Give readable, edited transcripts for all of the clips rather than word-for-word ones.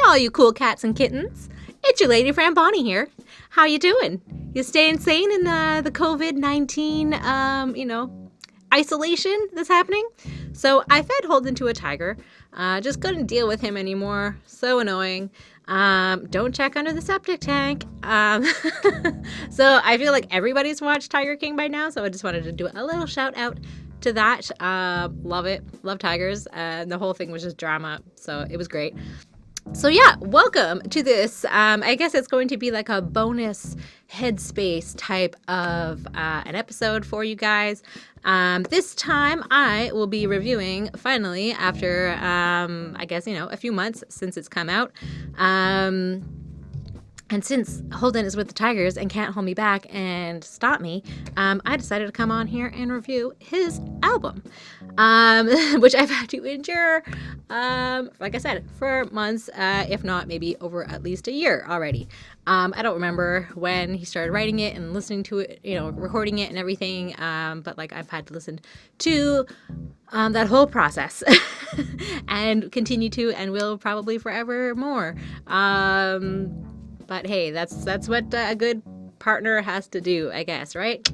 all you cool cats and kittens. It's your lady friend Bonnie here. How you doing? You staying sane in the COVID-19, isolation that's happening? So I fed Holden to a tiger. Just couldn't deal with him anymore. So annoying. Don't check under the septic tank. So I feel like everybody's watched Tiger King by now. So I just wanted to do a little shout out to that. Love it. Love tigers. And the whole thing was just drama. So it was great. So yeah, welcome to this. I guess it's going to be like a bonus headspace type of an episode for you guys. This time I will be reviewing, finally, after, I guess, a few months since it's come out. And since Holden is with the Tigers and can't hold me back and stop me, I decided to come on here and review his album, which I've had to endure, like I said, for months, if not maybe over at least a year already. I don't remember when he started writing it and listening to it, recording it and everything, but like I've had to listen to that whole process and continue to and will probably forever more. But hey, that's what a good partner has to do, I guess, right?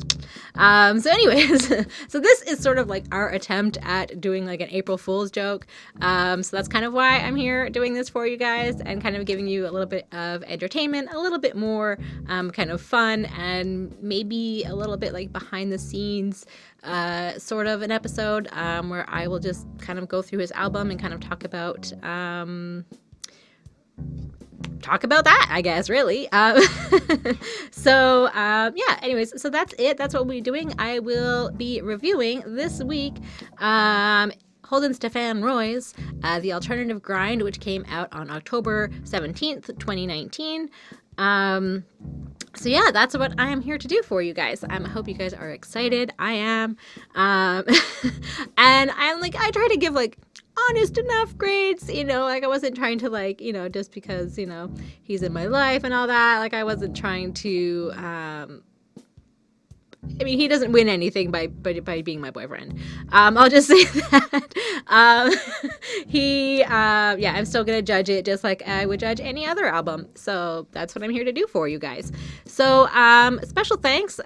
So anyways, so this is sort of like our attempt at doing like an April Fool's joke. So that's kind of why I'm here doing this for you guys and kind of giving you a little bit of entertainment, a little bit more kind of fun, and maybe a little bit like behind the scenes sort of an episode where I will just kind of go through his album and kind of talk about that, I guess, really. So anyways, so that's it. That's what we'll be doing. I will be reviewing this week Holden Stephan Roy's The Alternative Grind, which came out on October 17th, 2019. So yeah, that's what I am here to do for you guys. I hope you guys are excited. I am. And I try to give like honest enough grades, like I wasn't trying to just because, he's in my life and all that. Like I wasn't trying to, he doesn't win anything by being my boyfriend. I'll just say that. I'm still going to judge it just like I would judge any other album. So that's what I'm here to do for you guys. So special thanks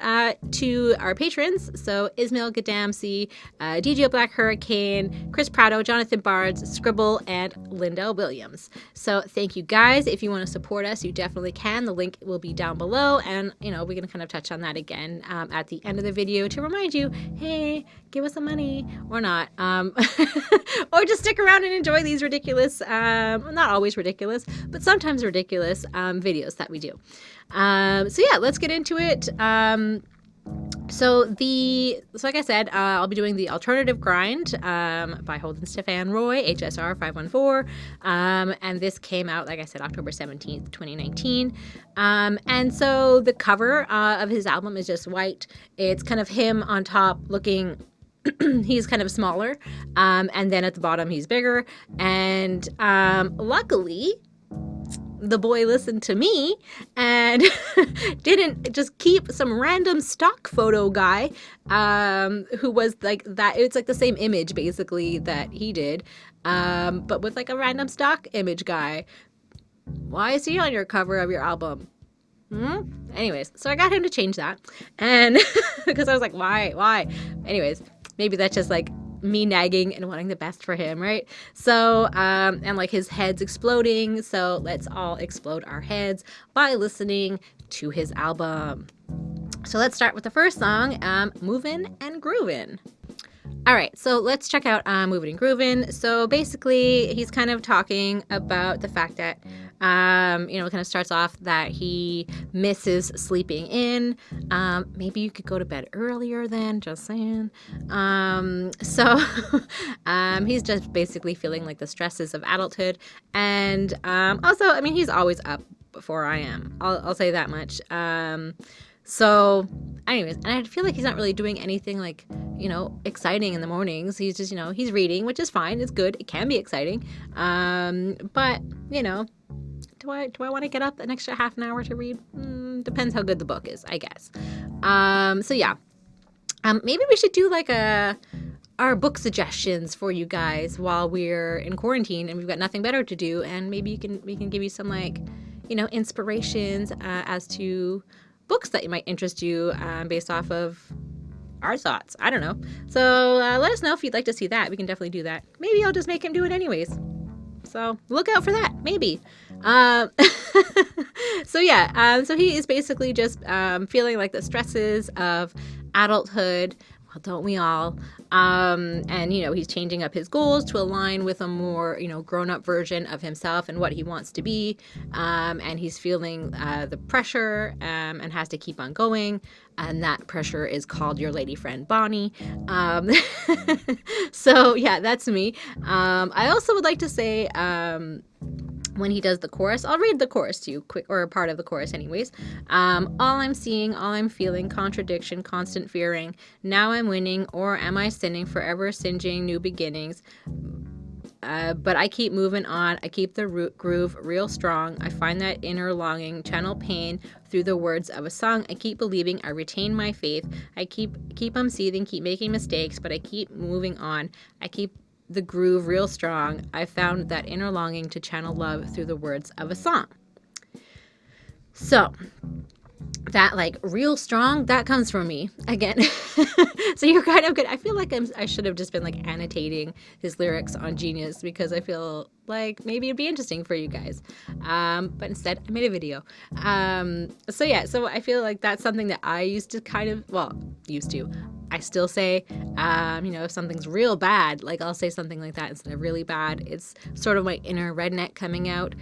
to our patrons. So Ismail Gadamsi, DJ Black Hurricane, Chris Prado, Jonathan Barnes, Scribble, and Lindell Williams. So thank you guys. If you want to support us, you definitely can. The link will be down below. And, we're going to kind of touch on that again at the end of the video to remind you, hey, give us some money or not. Or just stick around and enjoy these ridiculous, not always ridiculous, but sometimes ridiculous videos that we do. So yeah, let's get into it. So like I said, I'll be doing The Alternative Grind by Holden Stephan Roy, HSR 514. And this came out, like I said, October 17th, 2019. And so the cover of his album is just white. It's kind of him on top looking, he's kind of smaller. And then at the bottom, he's bigger. And luckily, the boy listened to me and didn't just keep some random stock photo guy who was like that. It's like the same image basically that he did, but with like a random stock image guy. Why is he on your cover of your album? Anyways, so I got him to change that, and because I was like, why? Anyways, maybe that's just like me nagging and wanting the best for him, right? So, and like his head's exploding, so let's all explode our heads by listening to his album. So let's start with the first song, Movin Groovin. All right, so let's check out Movin Groovin. So basically, he's kind of talking about the fact that, it kind of starts off that he misses sleeping in. Maybe you could go to bed earlier then, just saying. So he's just basically feeling like the stresses of adulthood. And also, he's always up before I am. I'll say that much. So anyways, and I feel like he's not really doing anything like, exciting in the mornings. He's just, he's reading, which is fine. It's good. It can be exciting. But, do I want to get up an extra half an hour to read? Depends how good the book is, I guess. So yeah. Maybe we should do like a our book suggestions for you guys while we're in quarantine and we've got nothing better to do, and maybe we can give you some like, inspirations as to books that might interest you based off of our thoughts. I don't know. So let us know if you'd like to see that. We can definitely do that. Maybe I'll just make him do it anyways. So look out for that. Maybe. So yeah. So he is basically just feeling like the stresses of adulthood. Well, don't we all? And, he's changing up his goals to align with a more, grown-up version of himself and what he wants to be. And he's feeling the pressure and has to keep on going. And that pressure is called your lady friend, Bonnie. So, yeah, that's me. I also would like to say... when he does the chorus, I'll read the chorus to you quick, or a part of the chorus anyways. All I'm seeing, all I'm feeling, contradiction, constant fearing. Now I'm winning, or am I sinning, forever singeing, new beginnings. But I keep moving on. I keep the groove real strong. I find that inner longing, channel pain through the words of a song. I keep believing. I retain my faith. I keep seething, keep making mistakes, but I keep moving on. I keep the groove real strong. I found that inner longing to channel love through the words of a song. So that like real strong, that comes from me again. So you're kind of good. I feel like I should have just been like annotating his lyrics on Genius, because I feel like maybe it'd be interesting for you guys. But instead I made a video. So yeah, so I feel like that's something that I used to, I still say, if something's real bad, like I'll say something like that instead of really bad. It's sort of my inner redneck coming out.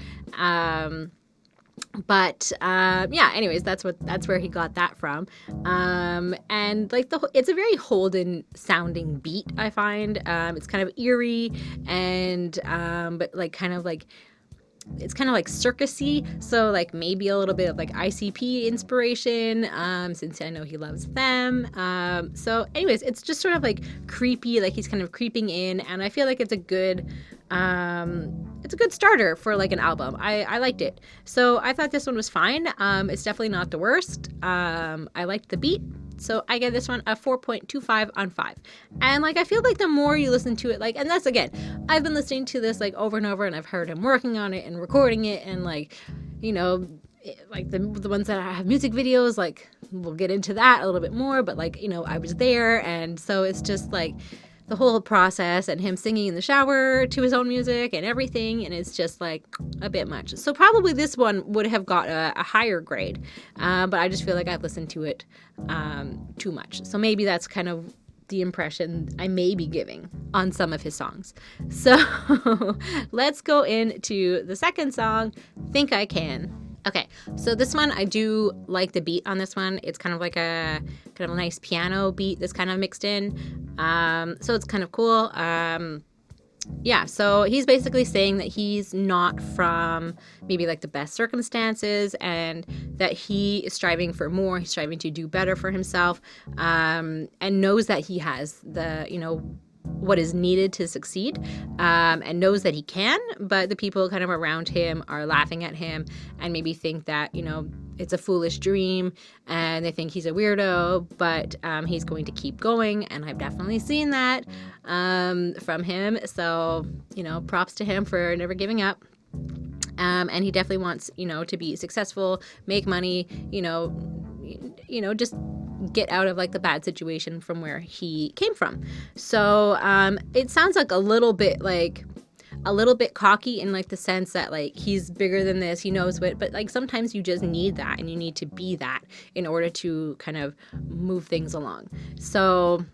But anyways, that's where he got that from. And like it's a very Holden sounding beat, I find. It's kind of eerie and but like kind of like it's kind of like circusy, so like maybe a little bit of like ICP inspiration, since I know he loves them. So anyways, it's just sort of like creepy, like he's kind of creeping in, and I feel like it's a good starter for like an album. I liked it. So I thought this one was fine. It's definitely not the worst. I liked the beat. So I give this one a 4.25 on 5. And like I feel like the more you listen to it, like, and that's again, I've been listening to this like over and over, and I've heard him working on it and recording it, and like, like the ones that have music videos, like we'll get into that a little bit more, but like, I was there, and so it's just like the whole process and him singing in the shower to his own music and everything, and it's just like a bit much. So probably this one would have got a higher grade, but I just feel like I've listened to it too much. So maybe that's kind of the impression I may be giving on some of his songs. So let's go into the second song, Think I Can. Okay, so this one, I do like the beat on this one. It's kind of like a nice piano beat that's kind of mixed in. So it's kind of cool. So he's basically saying that he's not from maybe like the best circumstances, and that he is striving for more. He's striving to do better for himself, and knows that he has the, what is needed to succeed, and knows that he can, but the people kind of around him are laughing at him and maybe think that, it's a foolish dream, and they think he's a weirdo, but he's going to keep going, and I've definitely seen that from him. So, props to him for never giving up. And he definitely wants, to be successful, make money, just get out of like the bad situation from where he came from. So it sounds like a little bit cocky in like the sense that like he's bigger than this, he knows what, but like sometimes you just need that, and you need to be that in order to kind of move things along. So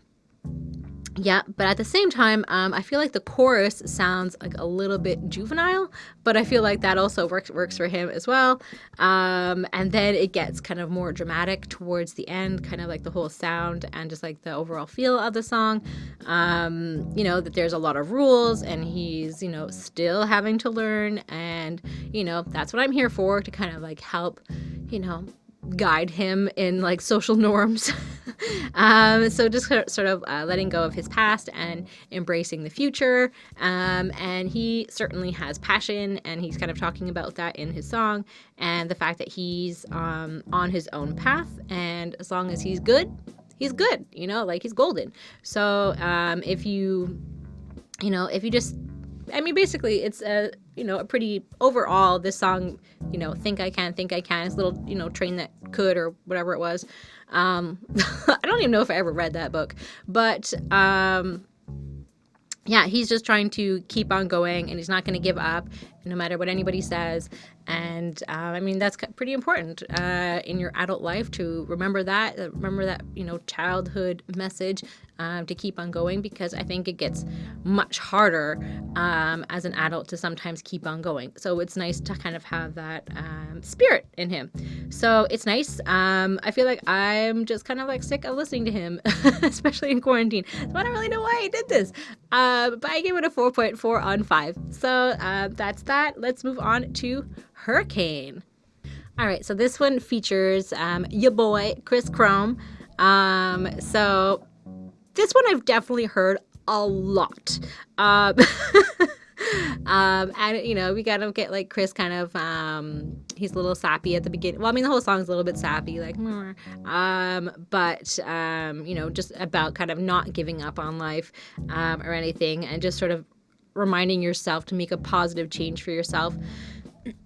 yeah, but at the same time, I feel like the chorus sounds like a little bit juvenile, but I feel like that also works for him as well. And then it gets kind of more dramatic towards the end, kind of like the whole sound and just like the overall feel of the song. That there's a lot of rules, and he's, still having to learn, and, that's what I'm here for, to kind of like help, guide him in like social norms. So just sort of letting go of his past and embracing the future. And he certainly has passion, and he's kind of talking about that in his song, and the fact that he's on his own path, and as long as he's good, he's good, like he's golden. So if you just, I mean, basically it's a pretty overall, this song, think I can, it's a little, train that could, or whatever it was. I don't even know if I ever read that book, but yeah, he's just trying to keep on going, and he's not going to give up no matter what anybody says. And I mean, that's pretty important in your adult life to remember that childhood message, to keep on going, because I think it gets much harder as an adult to sometimes keep on going. So it's nice to kind of have that spirit in him. So it's nice. I feel like I'm just kind of like sick of listening to him, especially in quarantine. So I don't really know why I did this. But I gave it a 4.4 on 5. So that's that. Let's move on to Hurricane. All right, so this one features your boy Chris Chrome. So this one I've definitely heard a lot. And we kind of get like Chris kind of he's a little sappy at the beginning. Well, I mean, the whole song's a little bit sappy, like but just about kind of not giving up on life or anything, and just sort of reminding yourself to make a positive change for yourself.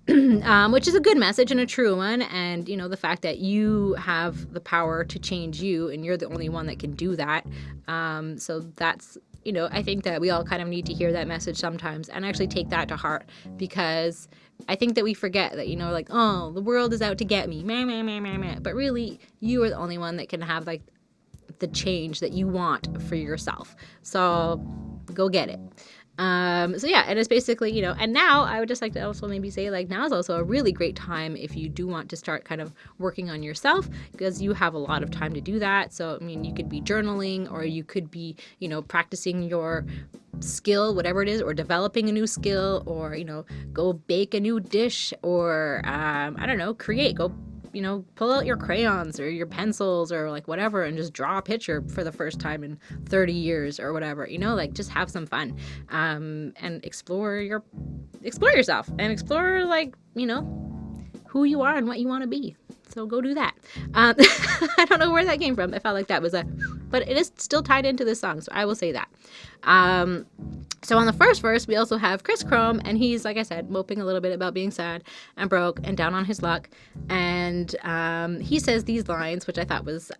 Which is a good message and a true one, and the fact that you have the power to change you, and you're the only one that can do that. So that's, I think that we all kind of need to hear that message sometimes and actually take that to heart, because I think that we forget that, like, oh, the world is out to get me, meh, meh, meh, meh, meh. But really, you are the only one that can have like the change that you want for yourself. So go get it. So yeah, and it's basically, and now I would just like to also maybe say, like, now is also a really great time if you do want to start kind of working on yourself, because you have a lot of time to do that. So, I mean, you could be journaling, or you could be, practicing your skill, whatever it is, or developing a new skill, or, go bake a new dish, or, I don't know, go pull out your crayons or your pencils or like whatever, and just draw a picture for the first time in 30 years or whatever, like just have some fun, and explore yourself, and explore like, who you are and what you want to be. So go do that. I don't know where that came from. I felt like that was but it is still tied into this song, so I will say that. So on the first verse, we also have Chris Chrome, and he's, like I said, moping a little bit about being sad and broke and down on his luck. And he says these lines, which I thought was,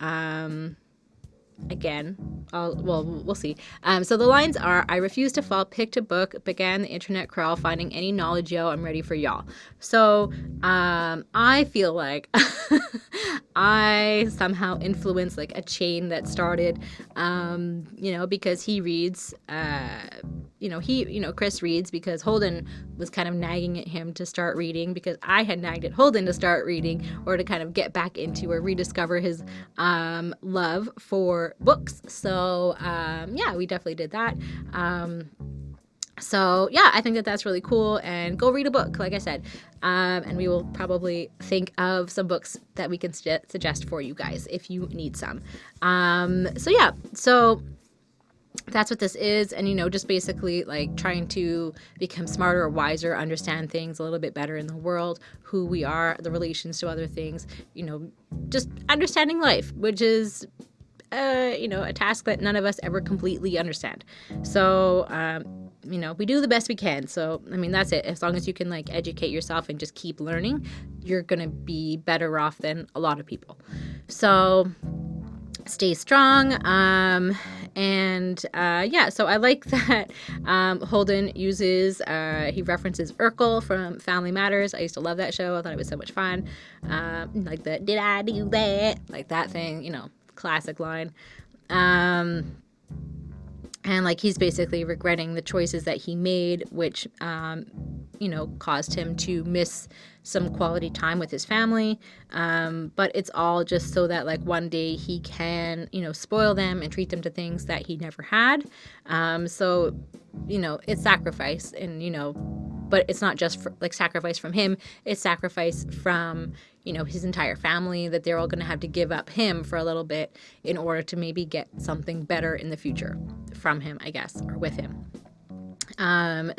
we'll see. So the lines are, I refuse to fall, picked a book, began the internet crawl, finding any knowledge, yo, I'm ready for y'all. So I feel like I somehow influenced like a chain that started, because he reads, Chris reads because Holden was kind of nagging at him to start reading, because I had nagged at Holden to start reading, or to kind of get back into or rediscover his love for books. So we definitely did that. So yeah, I think that that's really cool, and go read a book, like I said, and we will probably think of some books that we can suggest for you guys if you need some. So that's what this is. And, just basically like trying to become smarter or wiser, understand things a little bit better in the world, who we are, the relations to other things, just understanding life, which is, a task that none of us ever completely understand. So, we do the best we can. So, I mean, that's it. As long as you can like educate yourself and just keep learning, you're going to be better off than a lot of people. So stay strong. So I like that Holden uses, he references Urkel from Family Matters. I used to love that show. I thought it was so much fun. Like the, did I do that? Like that thing, classic line. And like he's basically regretting the choices that he made, which, caused him to miss some quality time with his family. But it's all just so that like one day he can, spoil them and treat them to things that he never had. So, it's sacrifice, and, but it's not just like sacrifice from him. It's sacrifice from, his entire family, that they're all going to have to give up him for a little bit in order to maybe get something better in the future from him, I guess, or with him. And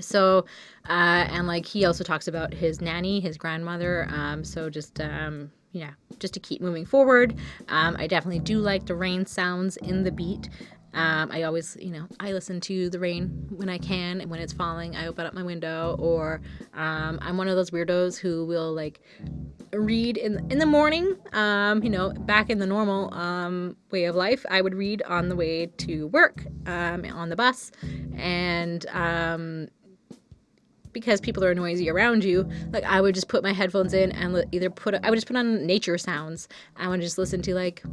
like he also talks about his nanny, his grandmother. So just yeah, just to keep moving forward. I definitely do like the rain sounds in the beat. I always, I listen to the rain when I can, and when it's falling, I open up my window. Or I'm one of those weirdos who will like read in the morning. Back in the normal way of life, I would read on the way to work, on the bus, and because people are noisy around you, like I would just put my headphones in and I would just put on nature sounds. I would just listen to like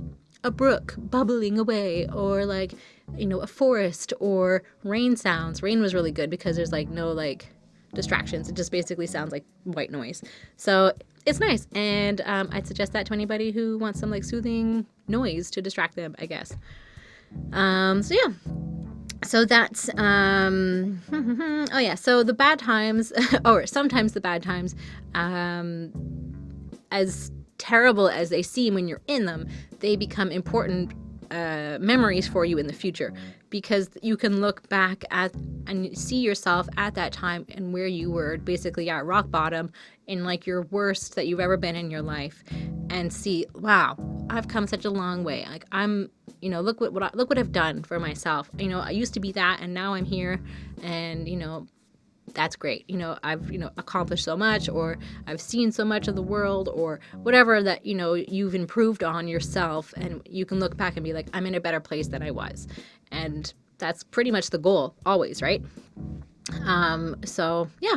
a brook bubbling away, or like a forest, or rain sounds. Rain was really good because there's like no like distractions. It just basically sounds like white noise. So it's nice, and I'd suggest that to anybody who wants some like soothing noise to distract them, I guess. So yeah. So that's oh yeah, so the bad times or sometimes the bad times, as terrible as they seem when you're in them, they become important memories for you in the future, because you can look back at and see yourself at that time and where you were basically at rock bottom in like your worst that you've ever been in your life, and see, wow, I've come such a long way. Like I'm, look what I've done for myself. I used to be that, and now I'm here, and that's great. I've, accomplished so much, or I've seen so much of the world, or whatever that, you've improved on yourself, and you can look back and be like, I'm in a better place than I was. And that's pretty much the goal always, right? So yeah.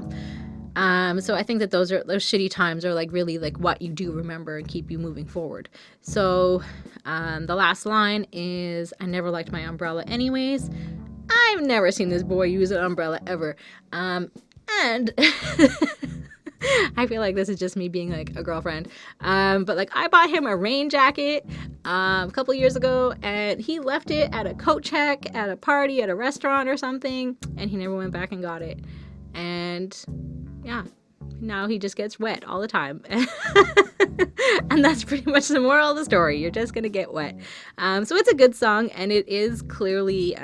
So I think that those shitty times are like really like what you do remember and keep you moving forward. So, the last line is, I never liked my umbrella anyways. I've never seen this boy use an umbrella ever. And I feel like this is just me being like a girlfriend. But like I bought him a rain jacket a couple years ago, and he left it at a coat check at a party at a restaurant or something, and he never went back and got it. And yeah, now he just gets wet all the time. And that's pretty much the moral of the story. You're just gonna get wet. So it's a good song, and it is clearly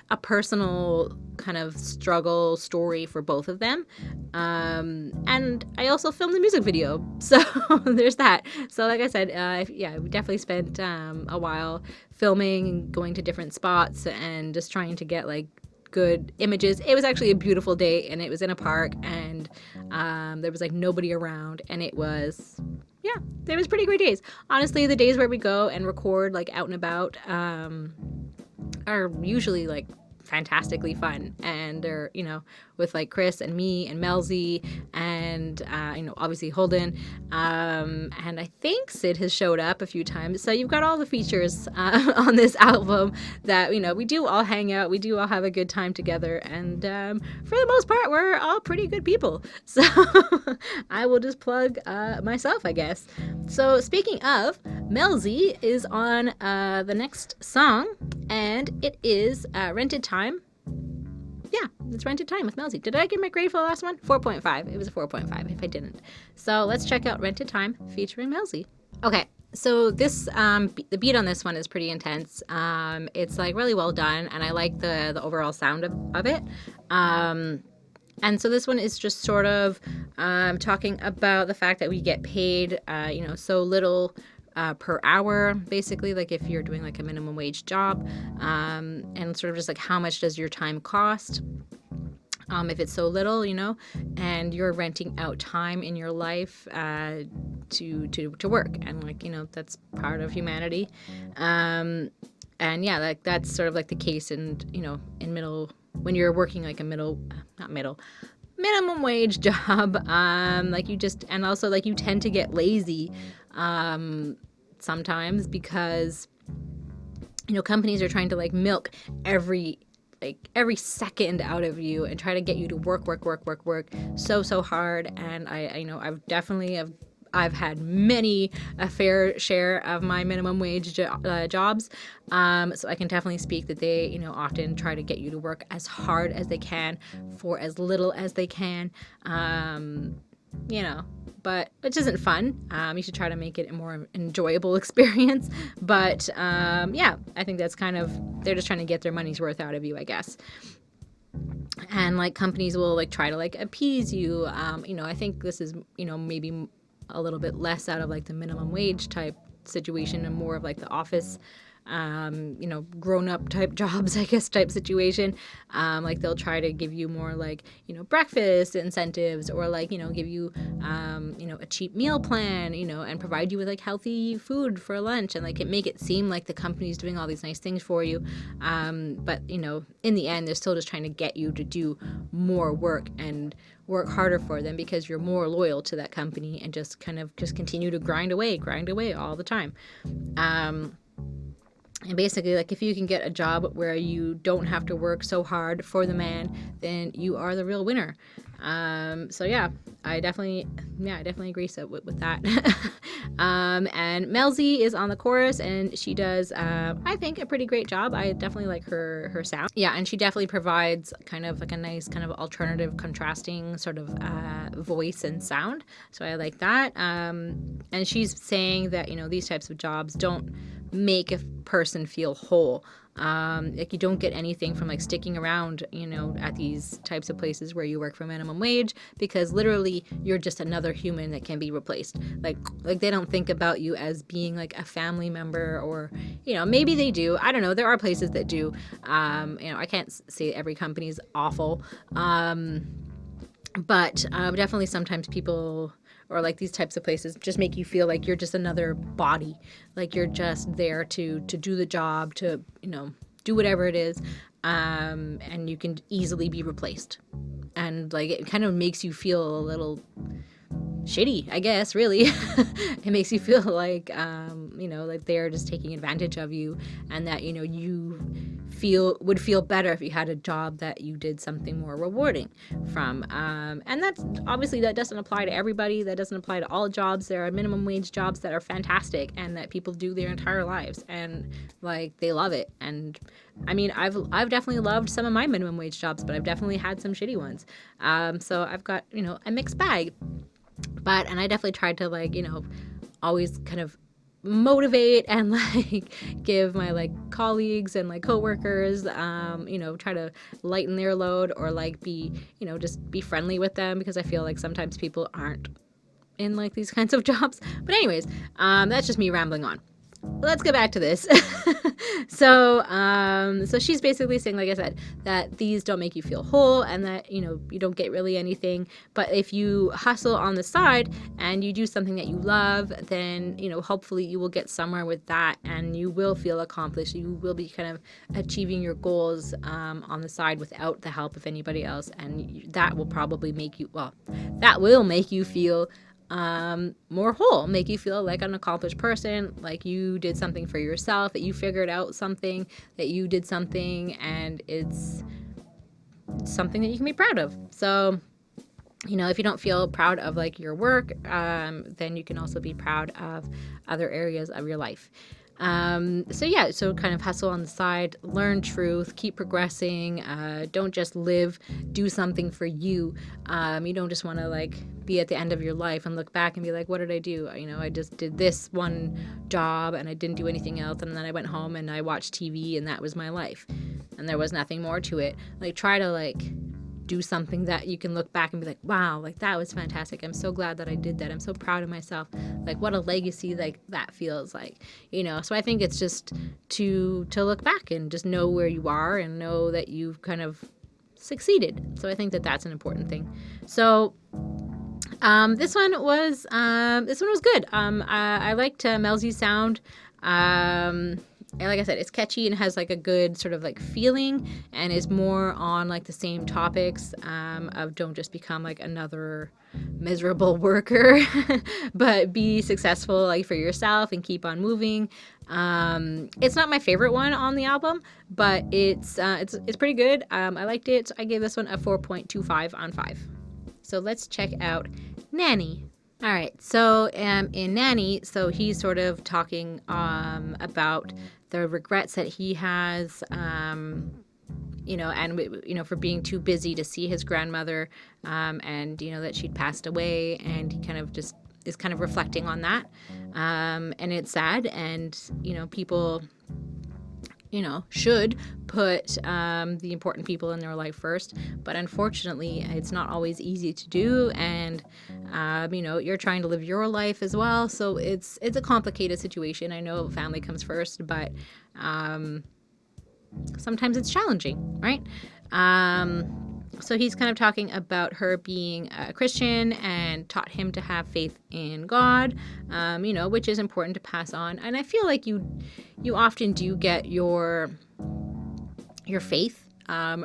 a personal kind of struggle story for both of them. And I also filmed the music video, so there's that. So like I said, we definitely spent a while filming and going to different spots and just trying to get like good images. It was actually a beautiful day, and it was in a park, and there was like nobody around, and it was pretty great days. Honestly, the days where we go and record like out and about are usually like fantastically fun, and they're with like Chris and me and Melsie and obviously Holden, and I think Syd has showed up a few times. So you've got all the features on this album that we do all hang out, we do all have a good time together, and for the most part we're all pretty good people. So I will just plug myself, I guess. So speaking of, Melsie is on the next song, and it is Rented Time. Yeah, it's Rented Time with Melsie. Did I give my grade for the last one? 4.5. It was a 4.5 if I didn't. So let's check out Rented Time featuring Melsie. Okay, so this the beat on this one is pretty intense. It's like really well done, and I like the overall sound of it. And so this one is just sort of talking about the fact that we get paid so little per hour, basically, like if you're doing like a minimum wage job, and sort of just like how much does your time cost, if it's so little, and you're renting out time in your life to work, and like that's part of humanity, and yeah, like that's sort of like the case in when you're working like a minimum wage job, like you just, and also like you tend to get lazy sometimes, because companies are trying to like milk every second out of you and try to get you to work so hard. And I've had many a fair share of my minimum wage jobs, so I can definitely speak that they often try to get you to work as hard as they can for as little as they can, but which isn't fun. You should try to make it a more enjoyable experience. But I think that's kind of, they're just trying to get their money's worth out of you, I guess. and like companies will like try to like appease you. I think this is, maybe a little bit less out of like the minimum wage type situation and more of like the office, grown up type jobs, I guess, type situation. Like they'll try to give you more like, breakfast incentives, or like, give you, a cheap meal plan, and provide you with like healthy food for lunch, and like make it seem like the company's doing all these nice things for you. But, in the end, they're still just trying to get you to do more work and work harder for them because you're more loyal to that company, and just continue to grind away all the time. And basically, like, if you can get a job where you don't have to work so hard for the man, then you are the real winner. So yeah, I definitely agree with that. And Melsie is on the chorus, and she does, I think, a pretty great job. I definitely like her sound. Yeah, and she definitely provides kind of like a nice kind of alternative, contrasting sort of voice and sound. So I like that. And she's saying that, these types of jobs don't make a person feel whole. Like you don't get anything from like sticking around, at these types of places where you work for minimum wage, because literally you're just another human that can be replaced. Like they don't think about you as being like a family member, or, maybe they do. I don't know. There are places that do. I can't say every company's awful. But definitely sometimes people, or like these types of places, just make you feel like you're just another body, like you're just there to do the job, to do whatever it is, and you can easily be replaced, and like it kind of makes you feel a little shitty, I guess. Really. It makes you feel like like they're just taking advantage of you, and that you would feel better if you had a job that you did something more rewarding from. And that's obviously, that doesn't apply to everybody. That doesn't apply to all jobs. There are minimum wage jobs that are fantastic and that people do their entire lives, and like they love it. And I mean, I've definitely loved some of my minimum wage jobs, but I've definitely had some shitty ones. So I've got, a mixed bag. And I definitely tried to like, always kind of motivate and like give my like colleagues and like coworkers, try to lighten their load, or like be, just be friendly with them, because I feel like sometimes people aren't in like these kinds of jobs. But anyways, that's just me rambling on. Let's get back to this. So she's basically saying, like I said, that these don't make you feel whole, and that, you don't get really anything. But if you hustle on the side and you do something that you love, then, hopefully you will get somewhere with that, and you will feel accomplished. You will be kind of achieving your goals on the side without the help of anybody else. And that will probably make you feel more whole, make you feel like an accomplished person, like you did something for yourself, that you figured out something, that you did something, and it's something that you can be proud of. So, if you don't feel proud of like your work, then you can also be proud of other areas of your life. So kind of hustle on the side, learn truth, keep progressing, don't just live, do something for you. You don't just want to like be at the end of your life and look back and be like, what did I do? I just did this one job and I didn't do anything else, and then I went home and I watched TV and that was my life, and there was nothing more to it. Like, try to like do something that you can look back and be like, wow, like that was fantastic. I'm so glad that I did that. I'm so proud of myself. Like, what a legacy like that feels like, So I think it's just to look back and just know where you are and know that you've kind of succeeded. So I think that that's an important thing. So this one was good. I liked Melsie's sound. And like I said, it's catchy and has like a good sort of like feeling, and is more on like the same topics of don't just become like another miserable worker, but be successful like for yourself and keep on moving. It's not my favorite one on the album, but it's pretty good. I liked it. I gave this one a 4.25 on 5. So let's check out Nanny. All right, so in Nanny, so he's sort of talking about the regrets that he has, and for being too busy to see his grandmother, and that she'd passed away, and he kind of just is kind of reflecting on that, and it's sad, and people should put the important people in their life first. But unfortunately, it's not always easy to do. And, you're trying to live your life as well. So it's a complicated situation. I know family comes first, but sometimes it's challenging, right? So he's kind of talking about her being a Christian and taught him to have faith in God, which is important to pass on. And I feel like you often do get your faith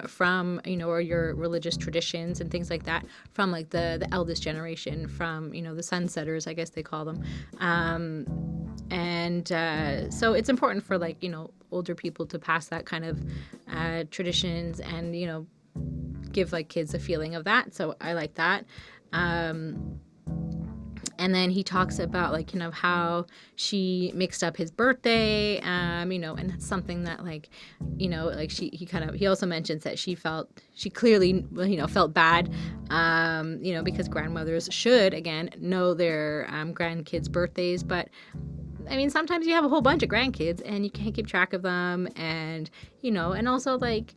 from, or your religious traditions and things like that from like the eldest generation, from, the sunsetters, I guess they call them. So it's important for like, older people to pass that kind of traditions and, give like kids a feeling of that. So I like that. And then he talks about like, how she mixed up his birthday, and that's something that like, he also mentions that she clearly, felt bad, because grandmothers should, again, know their grandkids' birthdays. But I mean, sometimes you have a whole bunch of grandkids and you can't keep track of them. And, and also like,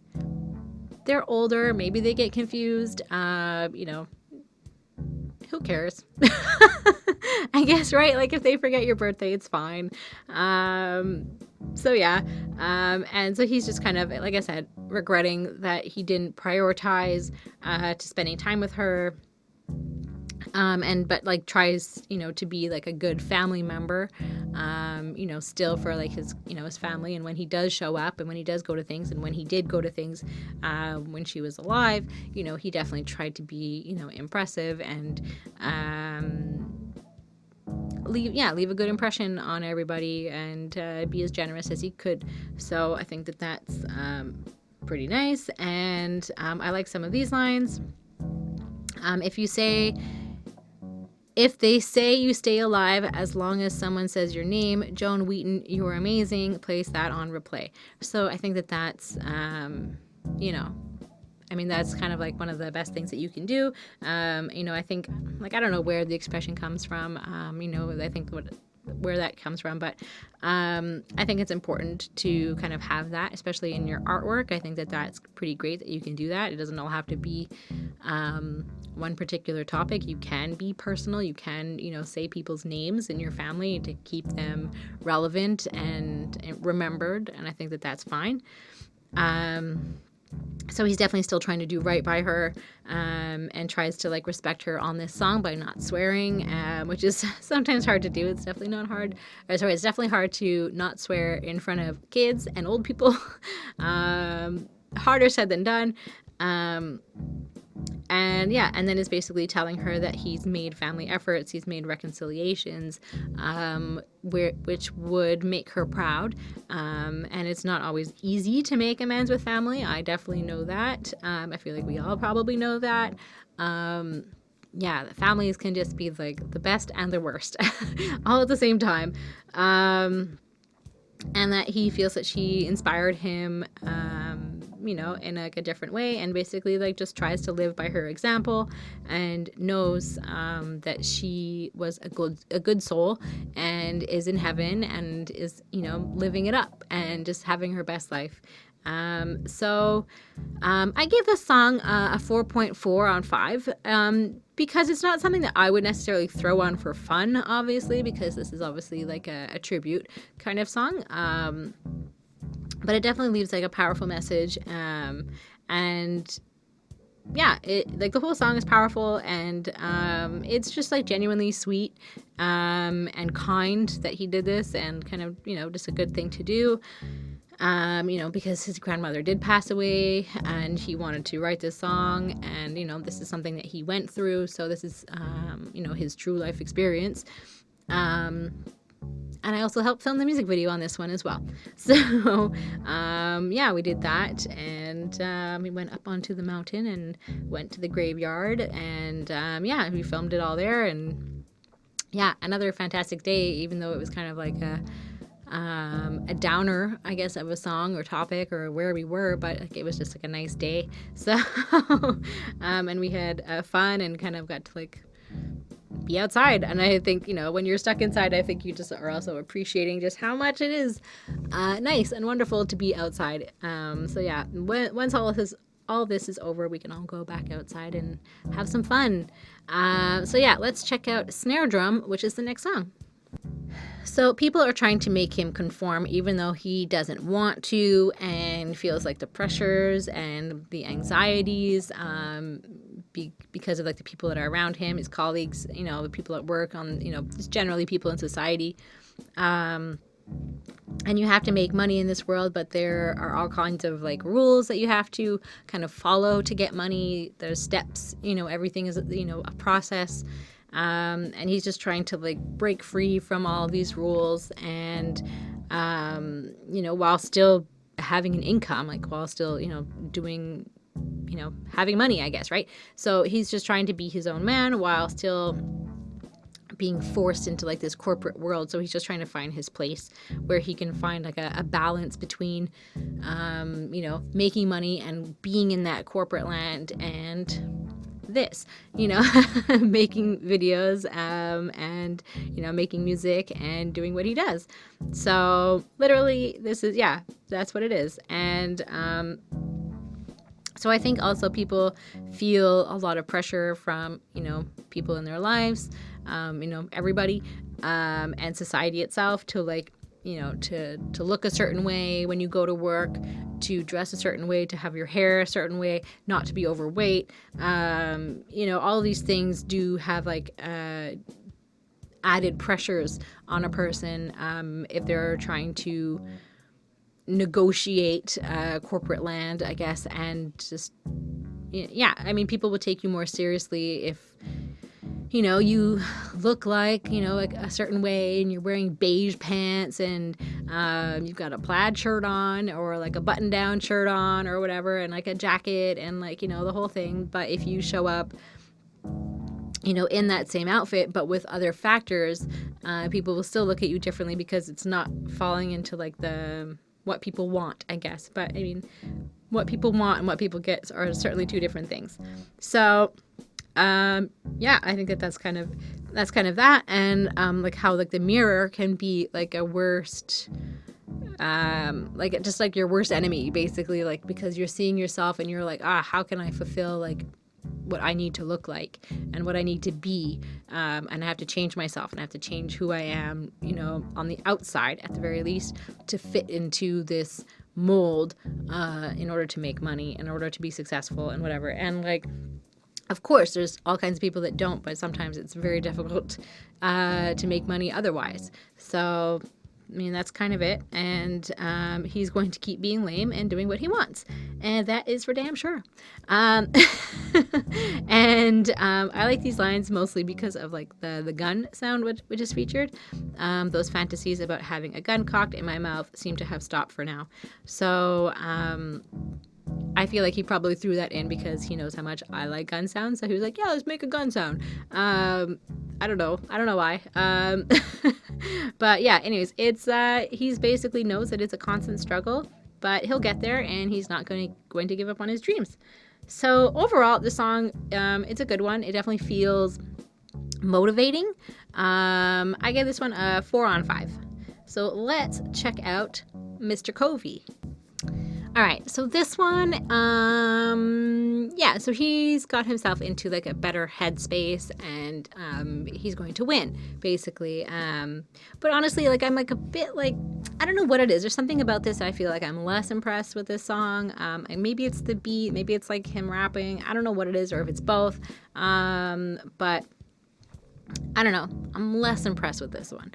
they're older, maybe they get confused, who cares? I guess, right? Like if they forget your birthday, it's fine. So yeah. And so he's just kind of, like I said, regretting that he didn't prioritize to spending time with her. But like tries, to be like a good family member, still for like his, his family. And when he does show up and when he does go to things and when he did go to things, when she was alive, he definitely tried to be, impressive and, leave a good impression on everybody and, be as generous as he could. So I think that that's, pretty nice. And, I like some of these lines. If they say you stay alive as long as someone says your name, Joan Wheaton, you are amazing, place that on replay. So I think that that's, that's kind of like one of the best things that you can do. I think, like, I don't know where the expression comes from, I think where that comes from, but I think it's important to kind of have that, especially in your artwork. I think that that's pretty great that you can do that. It doesn't all have to be one particular topic. You can be personal. You can, say people's names in your family to keep them relevant and remembered, and I think that that's fine. So he's definitely still trying to do right by her, and tries to like respect her on this song by not swearing, which is sometimes hard to do. It's definitely it's definitely hard to not swear in front of kids and old people. Harder said than done. And then is basically telling her that he's made family efforts, he's made reconciliations, which would make her proud. And it's not always easy to make amends with family. I definitely know that. I feel like we all probably know that. The families can just be like the best and the worst all at the same time. And that he feels that she inspired him, in like a different way, and basically like just tries to live by her example and knows that she was a good soul and is in heaven and is, living it up and just having her best life. So I gave this song a 4.4 on 5, because it's not something that I would necessarily throw on for fun, obviously, because this is obviously like a tribute kind of song. But it definitely leaves like a powerful message. And yeah, like the whole song is powerful, and it's just like genuinely sweet and kind that he did this, and kind of, just a good thing to do. Because his grandmother did pass away and he wanted to write this song, and, this is something that he went through. So this is, his true life experience. And I also helped film the music video on this one as well. So, we did that, and we went up onto the mountain and went to the graveyard, and we filmed it all there. And another fantastic day, even though it was kind of like a downer, I guess, of a song or topic or where we were, but like, it was just like a nice day. So, and we had fun and kind of got to like be outside. And I think, when you're stuck inside, I think you just are also appreciating just how much it is nice and wonderful to be outside. So yeah, once all this is over, we can all go back outside and have some fun. So yeah, let's check out Snare Drum, which is the next song. So people are trying to make him conform even though he doesn't want to, and feels like the pressures and the anxieties because of like the people that are around him, his colleagues, the people at work, just generally people in society. And you have to make money in this world, but there are all kinds of like rules that you have to kind of follow to get money. There's steps, everything is, a process. And he's just trying to like break free from all of these rules and, while still having an income, like while still, doing, having money, I guess, right? So he's just trying to be his own man while still being forced into like this corporate world. So he's just trying to find his place where he can find like a balance between, making money and being in that corporate land and this, making videos and, making music and doing what he does. So literally that's what it is. And so I think also people feel a lot of pressure from, people in their lives, everybody, and society itself to like, to look a certain way when you go to work, to dress a certain way, to have your hair a certain way, not to be overweight. All these things do have like added pressures on a person if they're trying to negotiate corporate land, I guess, and just, people would take you more seriously if, you look like, like a certain way and you're wearing beige pants and you've got a plaid shirt on or like a button-down shirt on or whatever and like a jacket and like, the whole thing. But if you show up, in that same outfit but with other factors, people will still look at you differently because it's not falling into like what people want, I guess. But I mean, what people want and what people get are certainly two different things. So I think that's kind of that. And like how like the mirror can be like a worst, like just like your worst enemy, basically, like because you're seeing yourself and you're like, how can I fulfill like what I need to look like and what I need to be, and I have to change myself and I have to change who I am, on the outside at the very least, to fit into this mold in order to make money, in order to be successful and whatever. And like, of course, there's all kinds of people that don't, but sometimes it's very difficult to make money otherwise. So, I mean, that's kind of it. And he's going to keep being lame and doing what he wants. And that is for damn sure. And I like these lines mostly because of like the gun sound which is featured. Those fantasies about having a gun cocked in my mouth seem to have stopped for now. So I feel like he probably threw that in because he knows how much I like gun sounds. So he was like, yeah, let's make a gun sound. I don't know why. But yeah, anyways, it's he's basically knows that it's a constant struggle, but he'll get there and he's not going to give up on his dreams. So overall, the song, it's a good one. It definitely feels motivating. I give this one a 4 on 5. So let's check out Mr. Covey. All right, so this one, so he's got himself into like a better headspace and he's going to win, basically. But honestly, like I'm like a bit like, I don't know what it is. There's something about this I feel like I'm less impressed with this song. And maybe it's the beat, maybe it's like him rapping. I don't know what it is or if it's both. But I don't know. I'm less impressed with this one.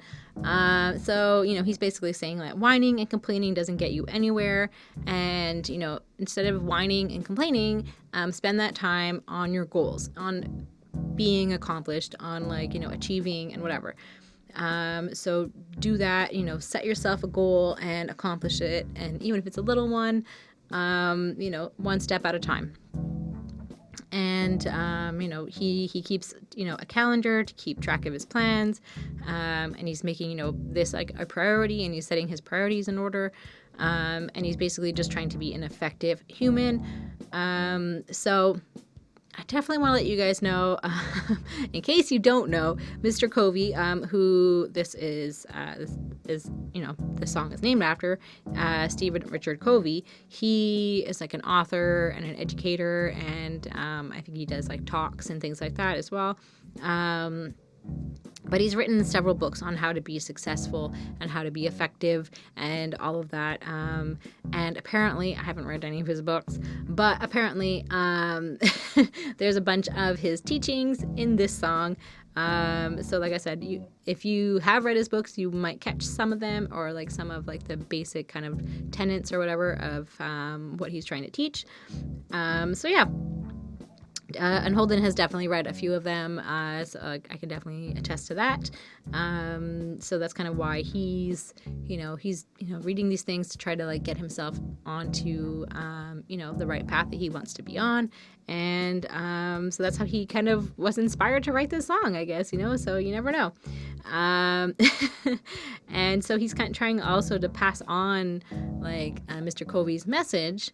So, he's basically saying that whining and complaining doesn't get you anywhere. And, instead of whining and complaining, spend that time on your goals, on being accomplished, on like, achieving and whatever. So do that, set yourself a goal and accomplish it. And even if it's a little one, one step at a time. And, he keeps, a calendar to keep track of his plans. And he's making, this like a priority and he's setting his priorities in order. And he's basically just trying to be an effective human. So I definitely want to let you guys know, in case you don't know, Mr. Covey, who this song is named after, Stephen Richard Covey. He is like an author and an educator, and I think he does like talks and things like that as well. But he's written several books on how to be successful and how to be effective and all of that. And apparently, I haven't read any of his books, but apparently there's a bunch of his teachings in this song. So like I said, if you have read his books, you might catch some of them, or like some of like the basic kind of tenets or whatever of what he's trying to teach. So yeah. And Holden has definitely read a few of them, so I can definitely attest to that. So that's kind of why he's reading these things to try to like get himself onto the right path that he wants to be on. And so that's how he kind of was inspired to write this song, I guess, so you never know. And so he's kind of trying also to pass on like Mr. Covey's message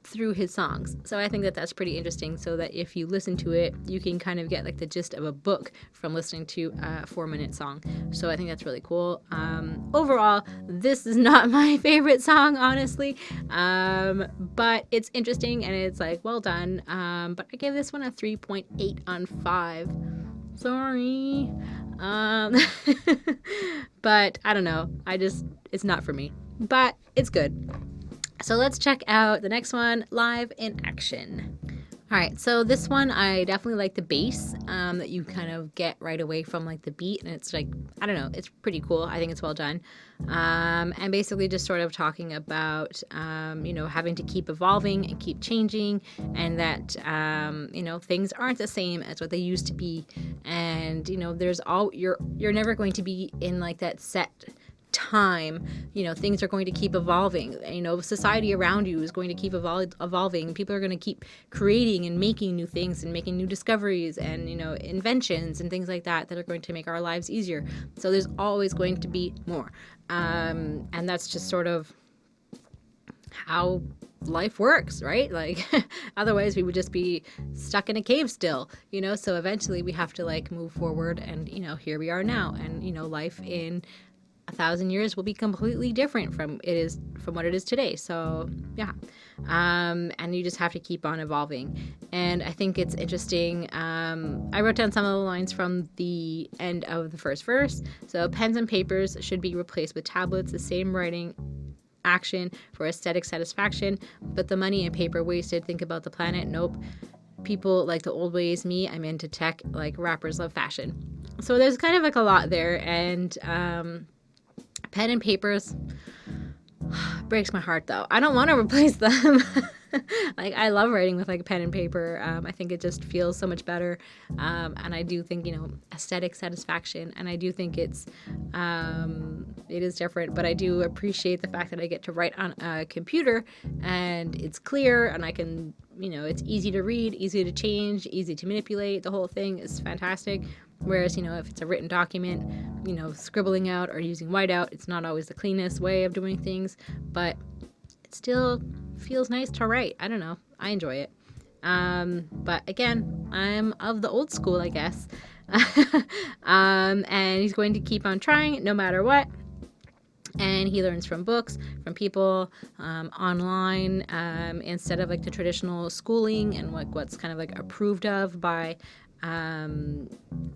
through his songs. So I think that that's pretty interesting, so that if you listen to it, you can kind of get like the gist of a book from listening to a 4-minute song. So I think that's really cool. Overall, this is not my favorite song, honestly, but it's interesting and it's like well done. But I gave this one a 3.8 on 5. Sorry. But I don't know. It's not for me. But it's good. So let's check out the next one, Live in Action. All right, so this one, I definitely like the bass that you kind of get right away from like the beat, and it's like, I don't know, it's pretty cool. I think it's well done. And basically just sort of talking about, having to keep evolving and keep changing, and that, things aren't the same as what they used to be. And, you're never going to be in like that set time. Things are going to keep evolving. Society around you is going to keep evolving. People are going to keep creating and making new things and making new discoveries and inventions and things like that are going to make our lives easier. So there's always going to be more, and that's just sort of how life works, right? Like otherwise we would just be stuck in a cave still, so eventually we have to like move forward, and here we are now, and life in 1,000 years will be completely different from what it is today. So yeah, and you just have to keep on evolving. And I think it's interesting. I wrote down some of the lines from the end of the first verse. So pens and papers should be replaced with tablets, the same writing action for aesthetic satisfaction, but the money and paper wasted. Think about the planet. Nope. People like the old ways. Me, I'm into tech. Like rappers love fashion. So there's kind of like a lot there, and pen and papers breaks my heart though. I don't want to replace them. Like I love writing with like pen and paper. I think it just feels so much better. And I do think, aesthetic satisfaction, and I do think it is different, but I do appreciate the fact that I get to write on a computer and it's clear and I can, it's easy to read, easy to change, easy to manipulate. The whole thing is fantastic. Whereas, if it's a written document, scribbling out or using whiteout, it's not always the cleanest way of doing things, but it still feels nice to write. I don't know. I enjoy it. But again, I'm of the old school, I guess. And he's going to keep on trying no matter what. And he learns from books, from people, online, instead of like the traditional schooling and like what's kind of like approved of by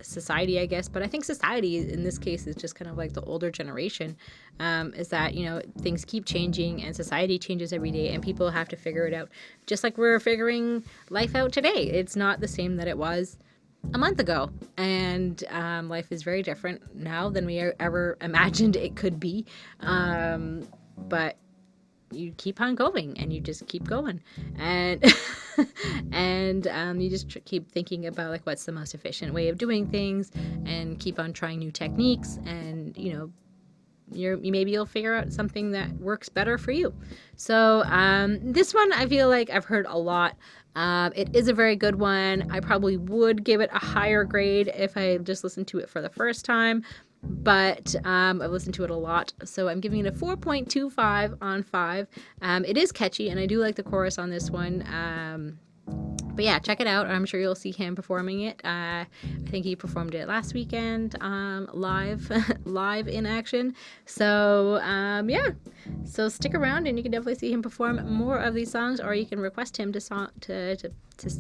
society, I guess. But I think society in this case is just kind of like the older generation, is that things keep changing and society changes every day, and people have to figure it out just like we're figuring life out today. It's not the same that it was a month ago, and life is very different now than we ever imagined it could be, but you keep on going, and you just keep going, and and you just keep thinking about like what's the most efficient way of doing things, and keep on trying new techniques, and maybe you'll figure out something that works better for you. So this one I feel like I've heard a lot. It is a very good one. I probably would give it a higher grade if I just listened to it for the first time, but I've listened to it a lot, so I'm giving it a 4.25 on 5. It is catchy, and I do like the chorus on this one. But yeah, check it out. I'm sure you'll see him performing it. I think he performed it last weekend, live, live in action. So yeah, so stick around, and you can definitely see him perform more of these songs, or you can request him to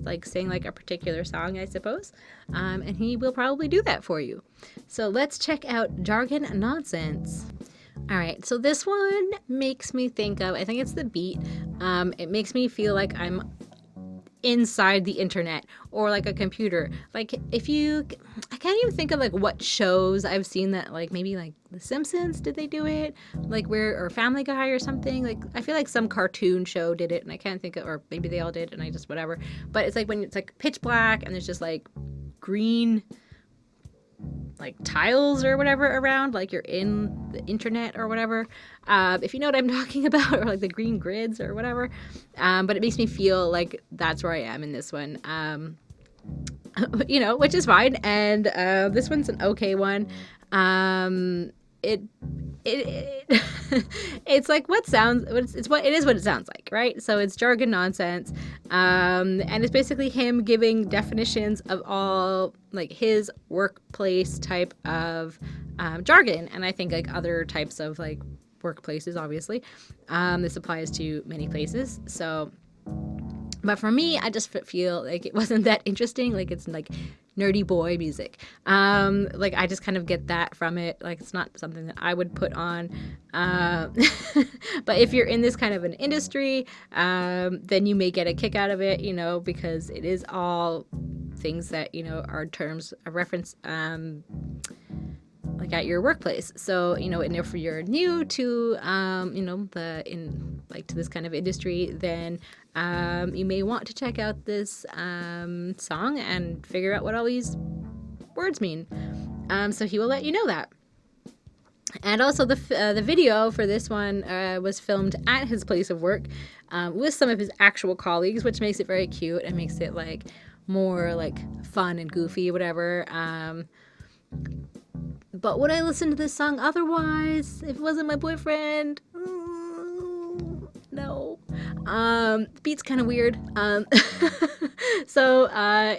like sing like a particular song, I suppose, and he will probably do that for you. So let's check out Jargon Nonsense. All right, so this one makes me think of, I think it's the beat. It makes me feel like I'm inside the internet or like a computer. Like I can't even think of like what shows I've seen that, like maybe like The Simpsons, did they do it? Like or Family Guy or something. Like I feel like some cartoon show did it, and I can't think of, or maybe they all did and I just whatever. But it's like when it's like pitch black and there's just like green like tiles or whatever around, like you're in the internet or whatever, if you know what I'm talking about, or like the green grids or whatever. But it makes me feel like that's where I am in this one, which is fine. And this one's an okay one. It's like what it is what it sounds like, right? So it's Jargon Nonsense, and it's basically him giving definitions of all like his workplace type of jargon, and I think like other types of like workplaces, obviously. This applies to many places. So, but for me, I just feel like it wasn't that interesting. Like it's like nerdy boy music. Like I just kind of get that from it. Like it's not something that I would put on. But if you're in this kind of an industry, then you may get a kick out of it, because it is all things that, are terms of reference, like at your workplace. So, and if you're new to, to this kind of industry, then you may want to check out this song and figure out what all these words mean. So he will let you know that. And also the video for this one was filmed at his place of work with some of his actual colleagues, which makes it very cute and makes it like more like fun and goofy, whatever. But would I listen to this song otherwise if it wasn't my boyfriend? No. The beat's kind of weird. So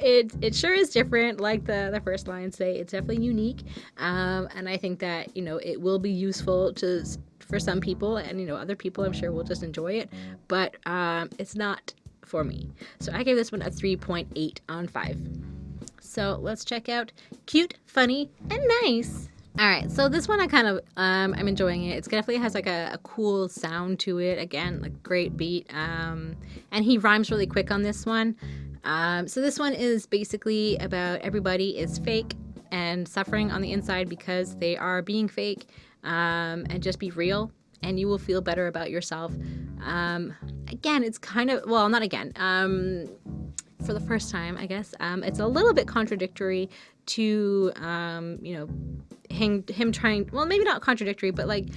it sure is different. Like the first lines say, it's definitely unique. And I think that it will be useful for some people, and other people I'm sure will just enjoy it. But it's not for me. So I gave this one a 3.8 on 5. So let's check out Cute, Funny, and Nice. All right, so this one I kind of, I'm enjoying it. It definitely has like a cool sound to it. Again, like great beat. And he rhymes really quick on this one. So this one is basically about everybody is fake and suffering on the inside because they are being fake. And just be real, and you will feel better about yourself. Again, it's kind of, well, not again. For the first time, I guess, it's a little bit contradictory to, him trying, well, maybe not contradictory, but like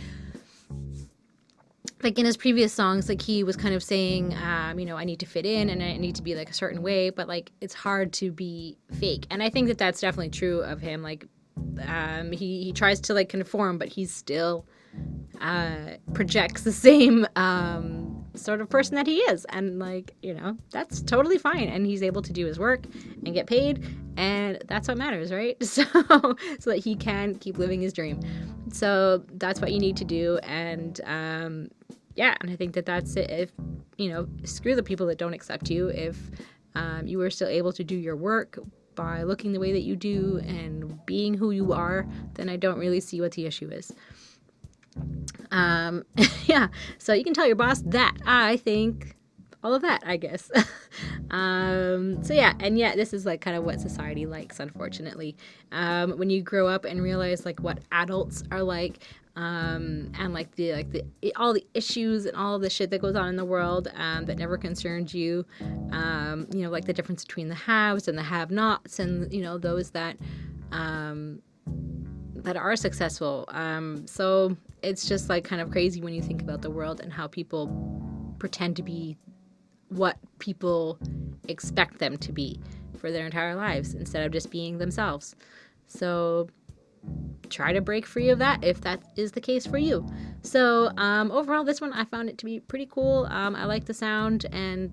in his previous songs, like he was kind of saying, I need to fit in and I need to be like a certain way, but like it's hard to be fake. And I think that that's definitely true of him. Like, he tries to like conform, but he's still projects the same sort of person that he is, and like that's totally fine, and he's able to do his work and get paid, and that's what matters, right? So that he can keep living his dream. So that's what you need to do. And and I think that that's it. If screw the people that don't accept you. If you are still able to do your work by looking the way that you do and being who you are, then I don't really see what the issue is. So you can tell your boss that I think all of that, I guess. This is like kind of what society likes, unfortunately. When you grow up and realize like what adults are like, and like the all the issues and all the shit that goes on in the world that never concerned you, like the difference between the haves and the have-nots, and those that are successful. So it's just like kind of crazy when you think about the world and how people pretend to be what people expect them to be for their entire lives instead of just being themselves. So try to break free of that if that is the case for you. So overall, this one I found it to be pretty cool. I like the sound, and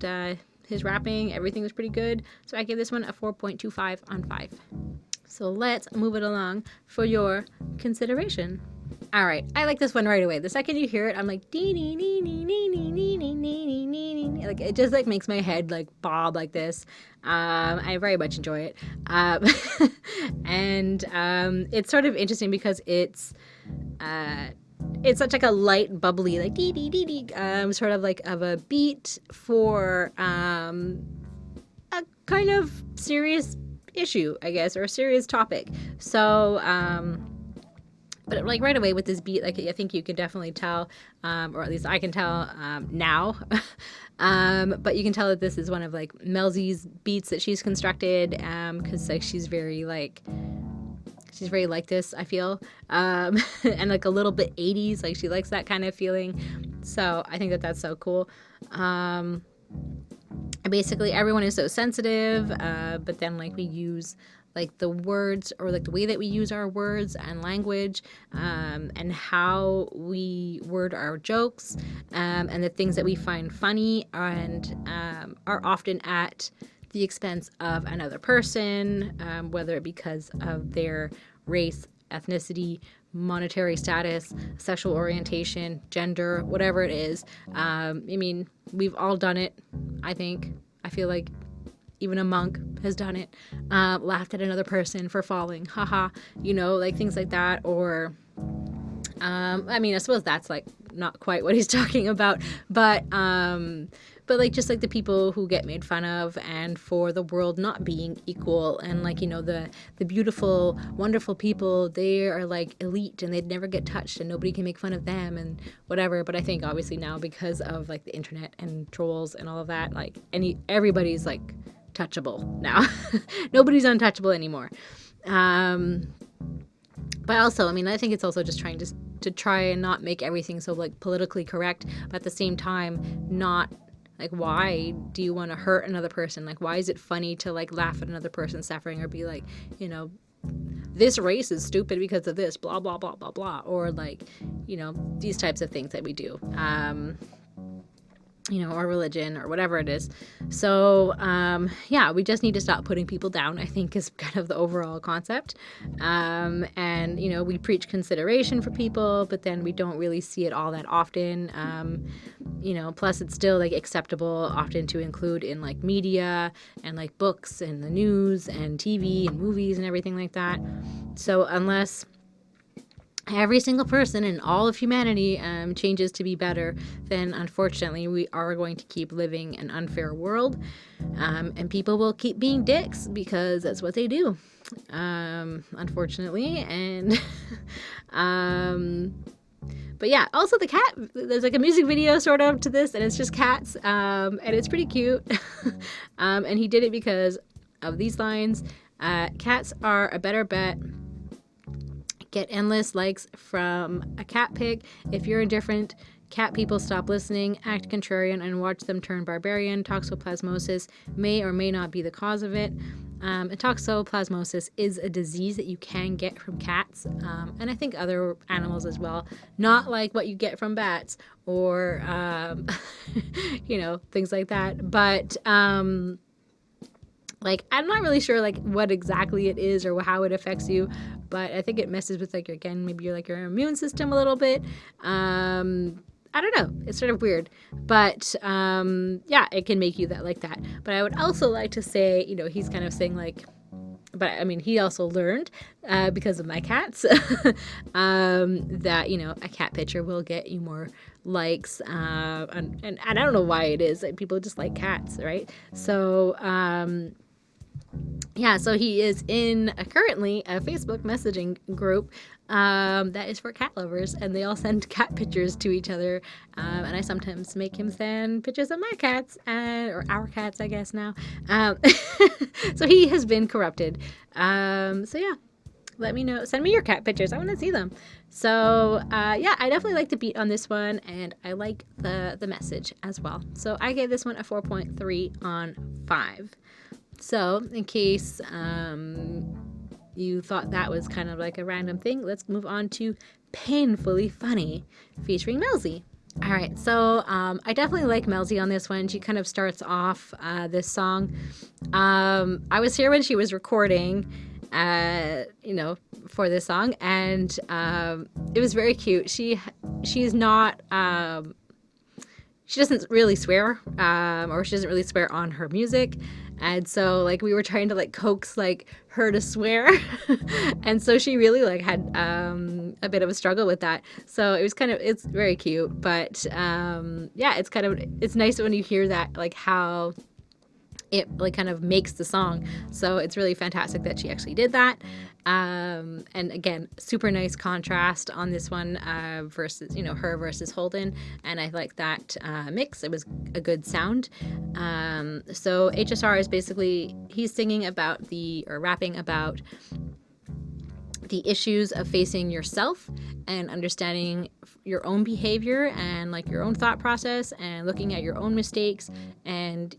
his rapping, everything was pretty good. So I gave this one a 4.25 on 5. So let's move it along for your consideration. All right, I like this one right away. The second you hear it, I'm like, dee dee dee dee dee dee dee dee dee dee dee. Like, it just like makes my head like bob like this. I very much enjoy it, and it's sort of interesting because it's such like a light, bubbly, like dee dee dee dee, sort of like of a beat for a kind of serious issue, I guess, or a serious topic. So, but like right away with this beat, like I think you can definitely tell, or at least I can tell now. But you can tell that this is one of like Melsie's beats that she's constructed, because like she's very like this, I feel, and like a little bit 80s, like she likes that kind of feeling. So I think that that's so cool. And basically everyone is so sensitive, but then like we use like the words, or like the way that we use our words and language, and how we word our jokes, and the things that we find funny and are often at the expense of another person, whether it because of their race, ethnicity, monetary status, sexual orientation, gender, whatever it is. I mean, we've all done it, I think. I feel like even a monk has done it. Laughed at another person for falling, haha, like things like that. Or, I mean, I suppose that's like not quite what he's talking about, but like just like the people who get made fun of, and for the world not being equal, and like, the beautiful, wonderful people, they are like elite and they'd never get touched and nobody can make fun of them and whatever. But I think obviously now, because of like the internet and trolls and all of that, like everybody's like touchable now. Nobody's untouchable anymore. But also, I mean, I think it's also just trying to try and not make everything so like politically correct, but at the same time not like, why do you want to hurt another person? Like, why is it funny to like laugh at another person suffering, or be like, this race is stupid because of this, blah blah blah blah blah, or like, these types of things that we do, or religion or whatever it is. So, yeah, we just need to stop putting people down, I think, is kind of the overall concept. And, we preach consideration for people, but then we don't really see it all that often. Plus it's still like acceptable often to include in like media and like books and the news and TV and movies and everything like that. So unless every single person in all of humanity changes to be better, then unfortunately we are going to keep living an unfair world, and people will keep being dicks because that's what they do, unfortunately. And but yeah, also the cat, there's like a music video sort of to this, and it's just cats, and it's pretty cute. And he did it because of these lines: cats are a better bet. Get endless likes from a cat pic. If you're indifferent, cat people stop listening, act contrarian, and watch them turn barbarian. Toxoplasmosis may or may not be the cause of it. And toxoplasmosis is a disease that you can get from cats, and I think other animals as well. Not like what you get from bats or, things like that. But like, I'm not really sure like what exactly it is or how it affects you, but I think it messes with like your immune system a little bit. I don't know. It's sort of weird, but yeah, it can make you like that. But I would also like to say, he's kind of saying like, but I mean, he also learned because of my cats that a cat picture will get you more likes, and I don't know why it is that people just like cats, right? So yeah, so he is in currently a Facebook messaging group that is for cat lovers, and they all send cat pictures to each other, and I sometimes make him send pictures of my cats, or our cats, I guess now. So he has been corrupted. So yeah, let me know. Send me your cat pictures. I want to see them. So yeah, I definitely like the beat on this one, and I like the message as well. So I gave this one a 4.3 on 5. So in case you thought that was kind of like a random thing, let's move on to Painfully Funny featuring Melsie. All right, so I definitely like Melsie on this one. She kind of starts off this song. I was here when she was recording, for this song, and it was very cute. She's not. She doesn't really swear, or she doesn't really swear on her music. And so like we were trying to like coax like her to swear. And so she really like had a bit of a struggle with that. So it's very cute. But yeah, it's nice when you hear that, like how it like kind of makes the song. So it's really fantastic that she actually did that. And again, super nice contrast on this one versus, her versus Holden. And I like that mix. It was a good sound. So HSR is basically, he's singing about or rapping about the issues of facing yourself and understanding your own behavior and like your own thought process and looking at your own mistakes and,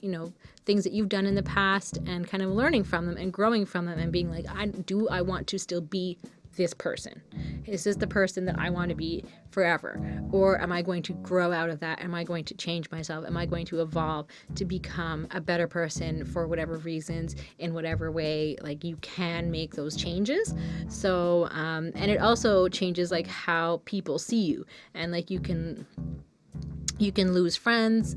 things that you've done in the past and kind of learning from them and growing from them and being like, I want to still be this person? Is this the person that I want to be forever? Or am I going to grow out of that? Am I going to change myself? Am I going to evolve to become a better person for whatever reasons, in whatever way? Like, you can make those changes. So, and it also changes like how people see you, and like you can lose friends,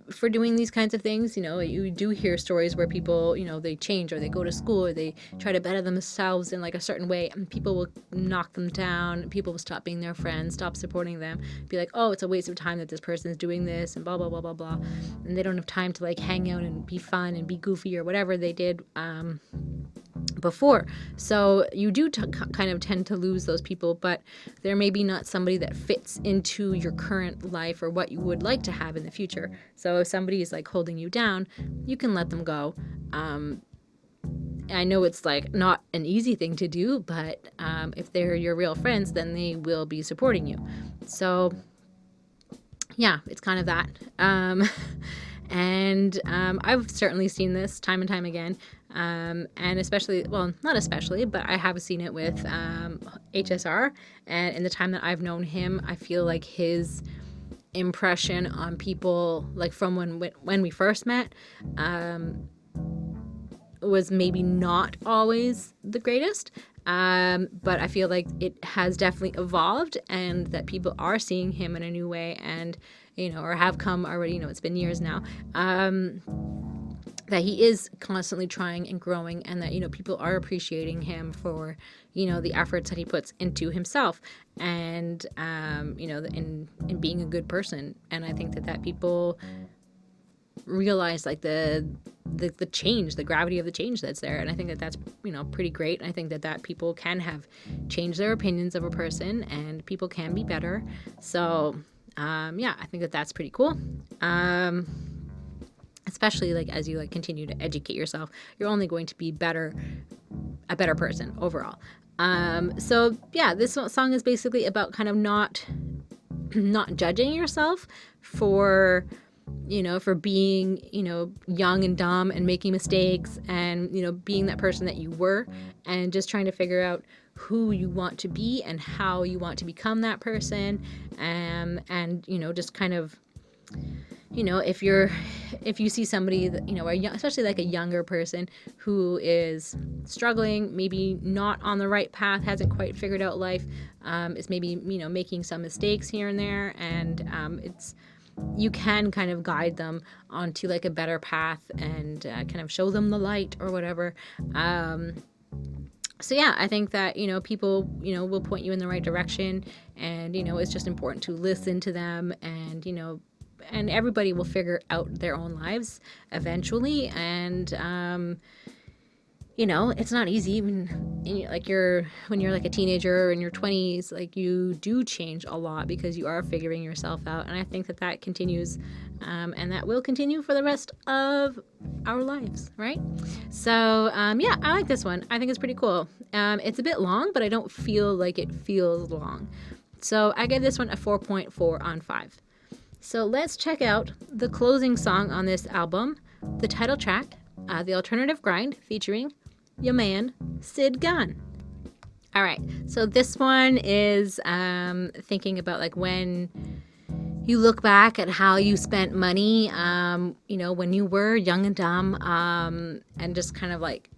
for doing these kinds of things. You do hear stories where people, they change or they go to school or they try to better themselves in like a certain way, and people will knock them down. People will stop being their friends, stop supporting them, be like, oh, it's a waste of time that this person is doing this and blah, blah, blah, blah, blah. And they don't have time to like hang out and be fun and be goofy or whatever they did before. So you do kind of tend to lose those people, but they're maybe not somebody that fits into your current life or what you would like to have in the future. So if somebody is like holding you down, you can let them go. I know it's like not an easy thing to do, but if they're your real friends, then they will be supporting you. So yeah, it's kind of that. And I've certainly seen this time and time again. And especially, well, not especially, but I have seen it with HSR. And in the time that I've known him, I feel like his impression on people, like from when we first met, was maybe not always the greatest. But I feel like it has definitely evolved, and that people are seeing him in a new way, and or have come already. It's been years now. That he is constantly trying and growing, and that people are appreciating him for the efforts that he puts into himself, and in being a good person. And I think that people realize like the change, the gravity of the change that's there. And I think that that's pretty great. I think that people can have changed their opinions of a person, and people can be better. So yeah, I think that that's pretty cool. Especially like as you like continue to educate yourself, you're only going to be a better person overall. So yeah, this song is basically about kind of not judging yourself for being, young and dumb and making mistakes, and, being that person that you were, and just trying to figure out who you want to be and how you want to become that person. And, just kind of, if you see somebody that, especially like a younger person who is struggling, maybe not on the right path, hasn't quite figured out life, is maybe, making some mistakes here and there. And, you can kind of guide them onto like a better path, and kind of show them the light or whatever. So yeah, I think that, people, will point you in the right direction, and, it's just important to listen to them, and, and everybody will figure out their own lives eventually. And, it's not easy when you're like a teenager or in your 20s, like you do change a lot because you are figuring yourself out. And I think that continues, and that will continue for the rest of our lives, right? So, yeah, I like this one. I think it's pretty cool. It's a bit long, but I don't feel like it feels long. So I give this one a 4.4 on 5. So let's check out the closing song on this album, the title track, The Alternative Grind, featuring your man, Syd Ghan. All right. So this one is thinking about like when you look back at how you spent money, when you were young and dumb, and just kind of like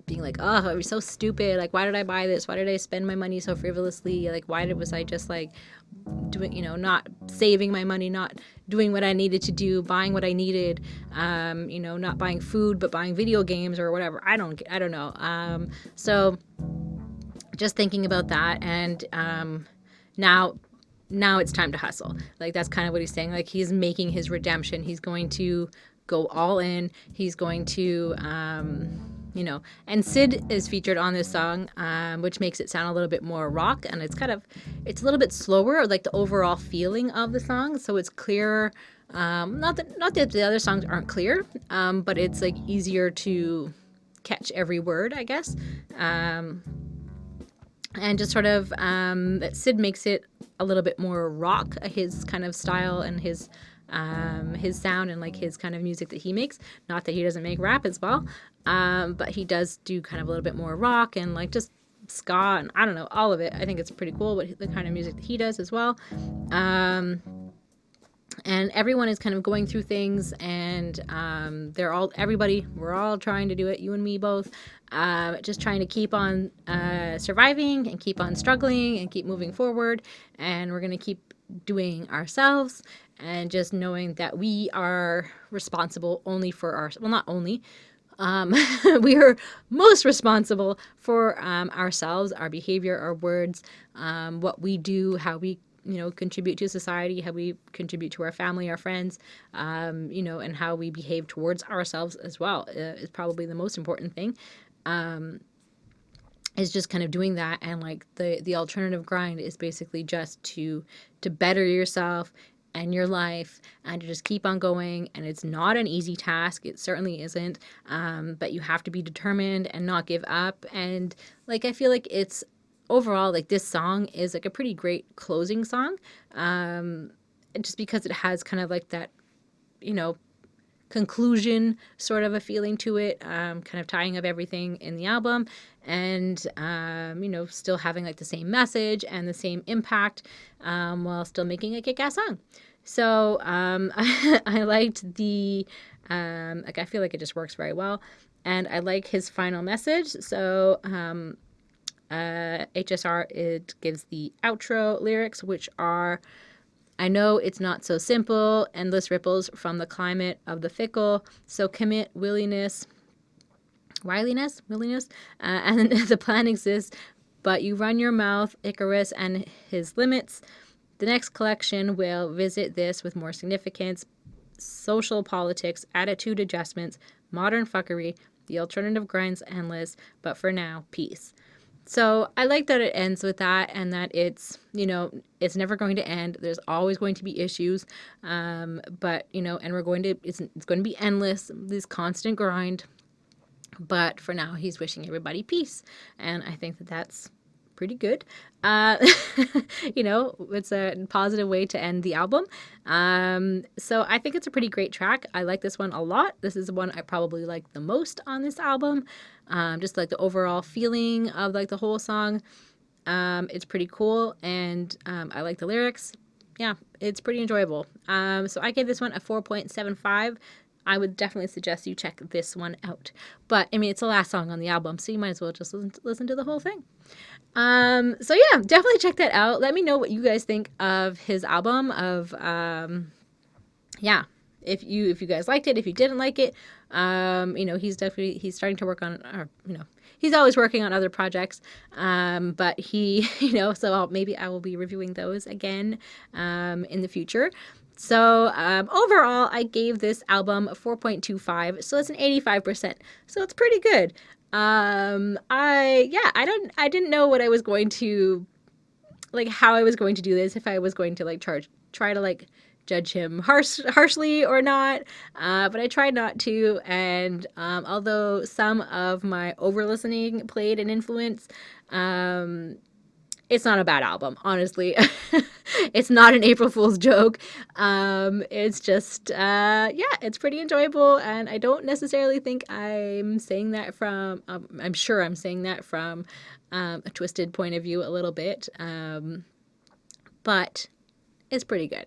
being like, oh, I was so stupid. Like, why did I buy this? Why did I spend my money so frivolously? Like, was I just like doing, not saving my money, not doing what I needed to do, buying what I needed, not buying food, but buying video games or whatever. I don't know. So just thinking about that. And now it's time to hustle. Like, that's kind of what he's saying. Like, he's making his redemption. He's going to go all in. He's going to, and Syd is featured on this song, which makes it sound a little bit more rock, and it's a little bit slower, like the overall feeling of the song. So it's clearer. Not that the other songs aren't clear, but it's like easier to catch every word, I guess. And just sort of Syd makes it a little bit more rock, his kind of style and his sound and like his kind of music that he makes. Not that he doesn't make rap as well, but he does do kind of a little bit more rock and like just ska and I don't know, all of it. I think it's pretty cool the kind of music that he does as well. And everyone is kind of going through things, and we're all trying to do it, you and me both, just trying to keep on surviving and keep on struggling and keep moving forward, and we're going to keep doing ourselves, and just knowing that we are responsible only for not only, we are most responsible for ourselves, our behavior, our words, what we do, how we contribute to society, how we contribute to our family, our friends, and how we behave towards ourselves as well is probably the most important thing. Is just kind of doing that, and like the alternative grind is basically just to better yourself and your life and to just keep on going. And it's not an easy task. It certainly isn't. But you have to be determined and not give up. And like, I feel like it's overall, like, this song is like a pretty great closing song, just because it has kind of like that, conclusion sort of a feeling to it, kind of tying up everything in the album, and still having like the same message and the same impact, while still making a kick-ass song. So I liked the I feel like it just works very well, and I like his final message. So HSR, it gives the outro lyrics, which are, I know it's not so simple, endless ripples from the climate of the fickle, so commit wiliness, and the plan exists, but you run your mouth, Icarus and his limits. The next collection will visit this with more significance, social politics, attitude adjustments, modern fuckery, the alternative grinds endless, but for now, peace. So I like that it ends with that, and that it's, it's never going to end. There's always going to be issues. But, and it's going to be endless, this constant grind. But for now, he's wishing everybody peace. And I think that that's pretty good. It's a positive way to end the album. So I think it's a pretty great track. I like this one a lot. This is the one I probably like the most on this album. Just like the overall feeling of like the whole song. It's pretty cool, and I like the lyrics. Yeah, it's pretty enjoyable. So I gave this one a 4.75. I would definitely suggest you check this one out. But I mean, it's the last song on the album, so you might as well just listen to the whole thing. So yeah, definitely check that out. Let me know what you guys think of his album. If you guys liked it, if you didn't like it, he's starting to work on, he's always working on other projects. But he, so maybe I will be reviewing those again, in the future. So, overall, I gave this album a 4.25. So it's an 85%. So it's pretty good. I didn't know what I was going to, like, how I was going to do this, if I was going to like try to like judge him harshly or not. But I tried not to. And, although some of my over listening played an influence, it's not a bad album, honestly. It's not an April Fool's joke. It's just, yeah, it's pretty enjoyable. And I don't necessarily think I'm saying that from, I'm sure I'm saying that from a twisted point of view a little bit. But it's pretty good.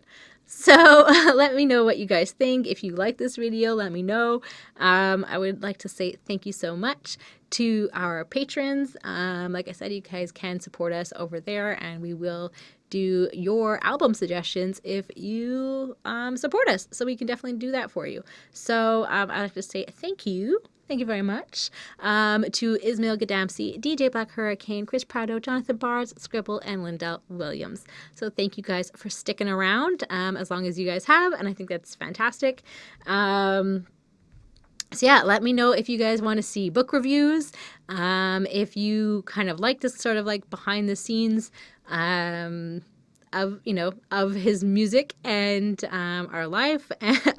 So let me know what you guys think. If you like this video, let me know. I would like to say thank you so much to our patrons. Like I said, you guys can support us over there, and we will do your album suggestions if you support us. So we can definitely do that for you. So I'd like to say thank you. Thank you very much to Ismail Gadamsi, DJ Black Hurricane, Chris Prado, Jonathan Barnes, Scribble, and Lindell Williams. So thank you guys for sticking around as long as you guys have, and I think that's fantastic. So yeah, let me know if you guys want to see book reviews, if you kind of like this sort of like behind the scenes of his music and our life,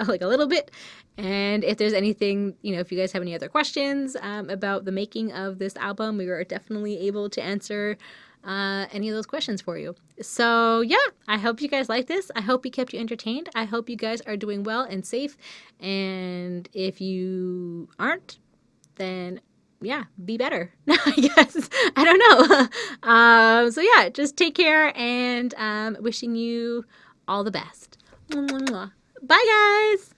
like a little bit. And if there's anything, if you guys have any other questions about the making of this album, we were definitely able to answer any of those questions for you. So yeah, I hope you guys like this. I hope we kept you entertained. I hope you guys are doing well and safe. And if you aren't, then yeah, be better. I guess. I don't know. So yeah, just take care, and wishing you all the best. Bye guys.